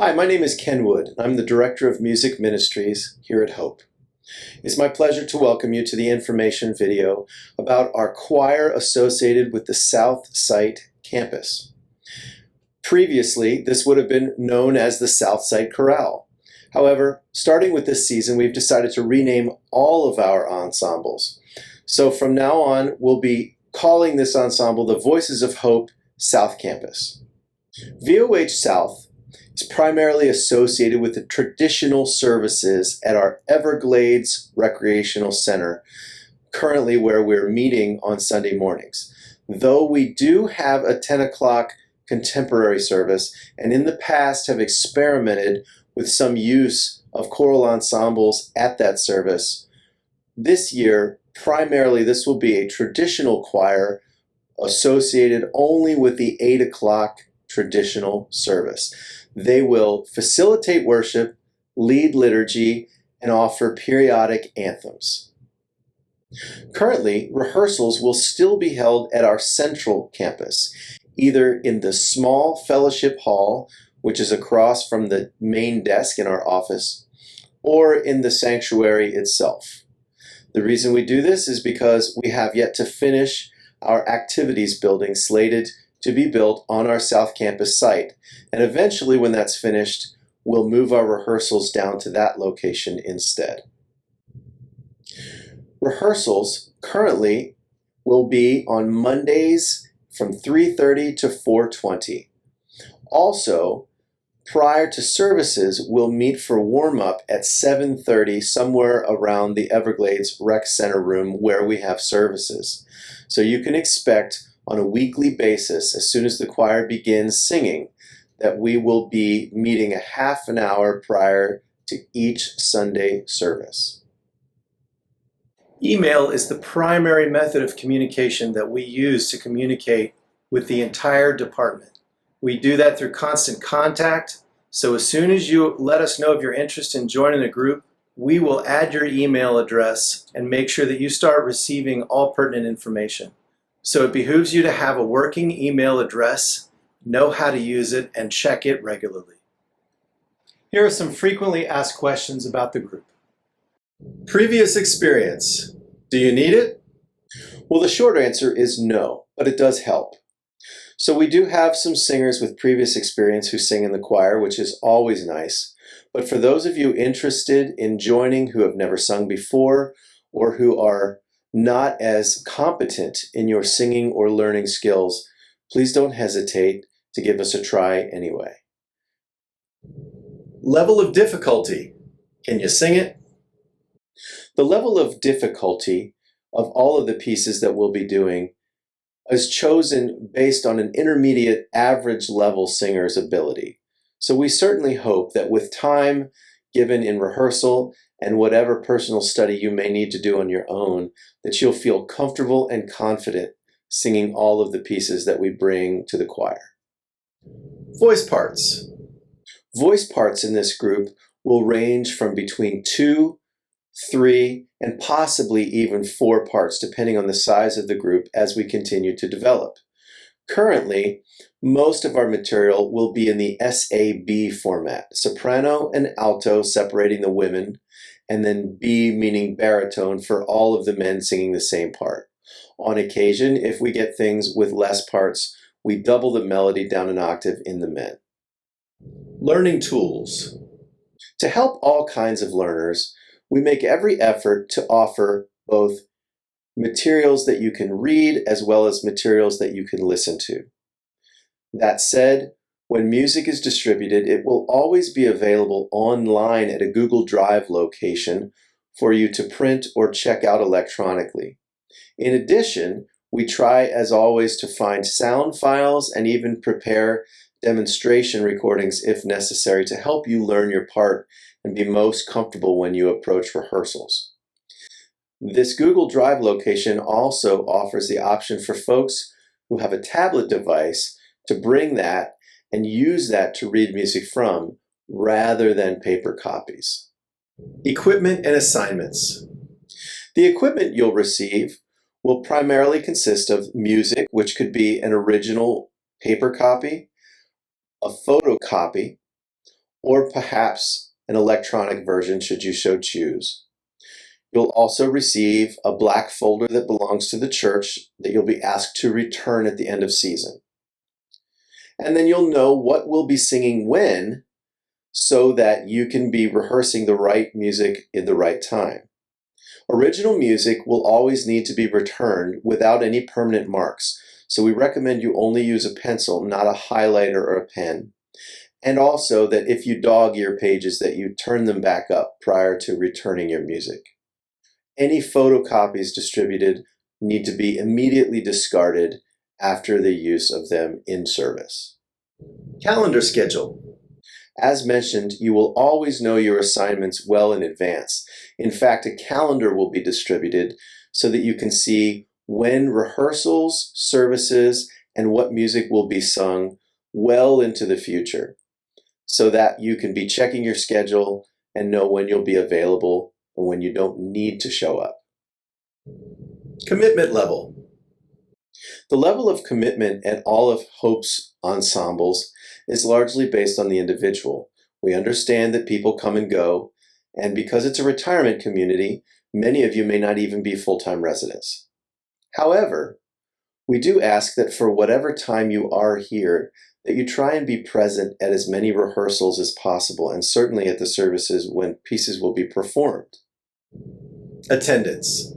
Hi, my name is Ken Wood. I'm the Director of Music Ministries here at Hope. It's my pleasure to welcome you to the information video about our choir associated with the South Site campus. Previously, this would have been known as the South Site Chorale. However, starting with this season, we've decided to rename all of our ensembles. So from now on, we'll be calling this ensemble the Voices of Hope South Campus. VOH South is primarily associated with the traditional services at our Everglades Recreational Center, currently where we're meeting on Sunday mornings. Though we do have a 10 o'clock contemporary service, and in the past have experimented with some use of choral ensembles at that service, this year, primarily this will be a traditional choir associated only with the 8 o'clock traditional service. They will facilitate worship, lead liturgy, and offer periodic anthems. Currently, rehearsals will still be held at our central campus, either in the small fellowship hall, which is across from the main desk in our office, or in the sanctuary itself. The reason we do this is because we have yet to finish our activities building slated to be built on our South Campus site. And eventually, when that's finished, we'll move our rehearsals down to that location instead. Rehearsals currently will be on Mondays from 3:30 to 4:20. Also, prior to services, we'll meet for warm-up at 7:30 somewhere around the Everglades Rec Center room where we have services. So you can expect on a weekly basis, as soon as the choir begins singing, that we will be meeting a half an hour prior to each Sunday service. Email is the primary method of communication that we use to communicate with the entire department. We do that through constant contact, so as soon as you let us know of your interest in joining a group, we will add your email address and make sure that you start receiving all pertinent information. So it behooves you to have a working email address, know how to use it, and check it regularly. Here are some frequently asked questions about the group. Previous experience. Do you need it? Well, the short answer is no, but it does help. So we do have some singers with previous experience who sing in the choir, which is always nice. But for those of you interested in joining who have never sung before or who are not as competent in your singing or learning skills, please don't hesitate to give us a try anyway. Level of difficulty. Can you sing it? The level of difficulty of all of the pieces that we'll be doing is chosen based on an intermediate average level singer's ability. So we certainly hope that with time given in rehearsal and whatever personal study you may need to do on your own, that you'll feel comfortable and confident singing all of the pieces that we bring to the choir. Voice parts. Voice parts in this group will range from between 2, 3, and possibly even 4 parts, depending on the size of the group as we continue to develop. Currently, most of our material will be in the SAB format, soprano and alto separating the women, and then B meaning baritone for all of the men singing the same part. On occasion, if we get things with less parts, we double the melody down an octave in the men. Learning tools. To help all kinds of learners, we make every effort to offer both materials that you can read as well as materials that you can listen to. That said, when music is distributed, it will always be available online at a Google Drive location for you to print or check out electronically. In addition, we try, as always, to find sound files and even prepare demonstration recordings if necessary to help you learn your part and be most comfortable when you approach rehearsals. This Google Drive location also offers the option for folks who have a tablet device to bring that and use that to read music from rather than paper copies. Equipment and assignments. The equipment you'll receive will primarily consist of music, which could be an original paper copy, a photocopy, or perhaps an electronic version should you so choose. You'll also receive a black folder that belongs to the church that you'll be asked to return at the end of season. And then you'll know what we'll be singing when, so that you can be rehearsing the right music in the right time. Original music will always need to be returned without any permanent marks, so we recommend you only use a pencil, not a highlighter or a pen. And also that if you dog ear pages, that you turn them back up prior to returning your music. Any photocopies distributed need to be immediately discarded after the use of them in service. Calendar schedule. As mentioned, you will always know your assignments well in advance. In fact, a calendar will be distributed so that you can see when rehearsals, services, and what music will be sung well into the future, so that you can be checking your schedule and know when you'll be available and when you don't need to show up. Commitment level. The level of commitment at all of Hope's ensembles is largely based on the individual. We understand that people come and go, and because it's a retirement community, many of you may not even be full-time residents. However, we do ask that for whatever time you are here, that you try and be present at as many rehearsals as possible, and certainly at the services when pieces will be performed. Attendance.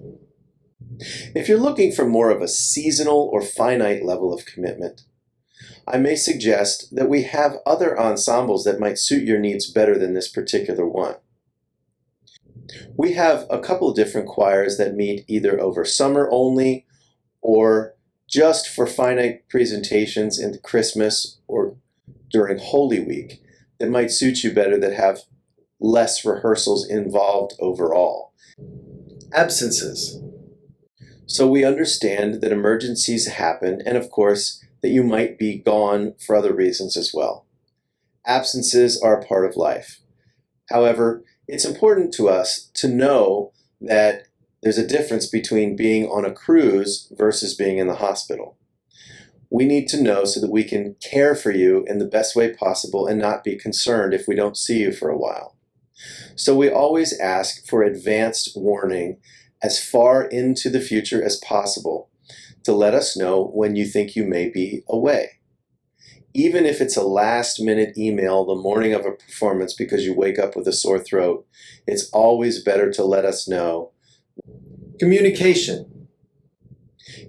If you're looking for more of a seasonal or finite level of commitment, I may suggest that we have other ensembles that might suit your needs better than this particular one. We have a couple of different choirs that meet either over summer only or just for finite presentations in Christmas or during Holy Week that might suit you better, that have less rehearsals involved overall. Absences. So we understand that emergencies happen, and of course that you might be gone for other reasons as well. Absences are a part of life. However, it's important to us to know that there's a difference between being on a cruise versus being in the hospital. We need to know so that we can care for you in the best way possible and not be concerned if we don't see you for a while. So we always ask for advanced warning as far into the future as possible to let us know when you think you may be away. Even if it's a last-minute email the morning of a performance because you wake up with a sore throat, it's always better to let us know. Communication.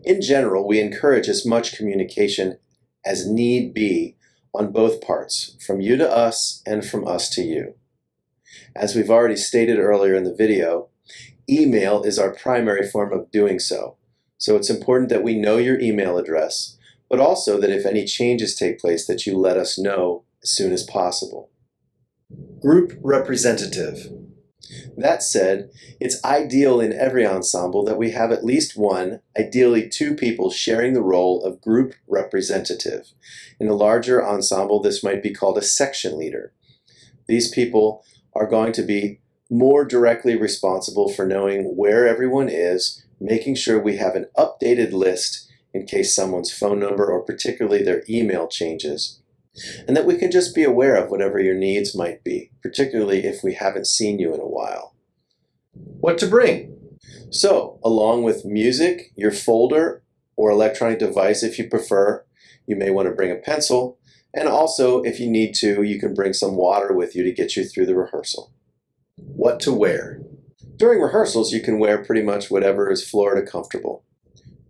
In general, we encourage as much communication as need be on both parts, from you to us and from us to you. As we've already stated earlier in the video, email is our primary form of doing so. So it's important that we know your email address, but also that if any changes take place, that you let us know as soon as possible. Group representative. That said, it's ideal in every ensemble that we have at least one, ideally two people sharing the role of group representative. In a larger ensemble, this might be called a section leader. These people are going to be more directly responsible for knowing where everyone is, making sure we have an updated list in case someone's phone number or particularly their email changes, and that we can just be aware of whatever your needs might be, particularly if we haven't seen you in a while. What to bring? So, along with music, your folder, or electronic device if you prefer, you may want to bring a pencil, and also, if you need to, you can bring some water with you to get you through the rehearsal. What to wear? During rehearsals, you can wear pretty much whatever is Florida comfortable.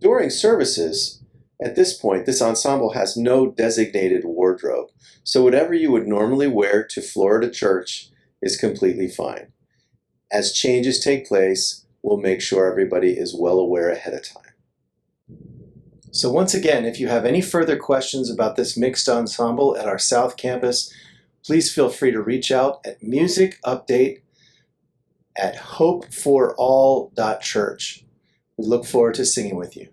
During services, at this point, this ensemble has no designated wardrobe, so whatever you would normally wear to Florida church is completely fine. As changes take place, we'll make sure everybody is well aware ahead of time. So once again, if you have any further questions about this mixed ensemble at our South Campus, please feel free to reach out at musicupdate@hopeforall.church. We look forward to singing with you.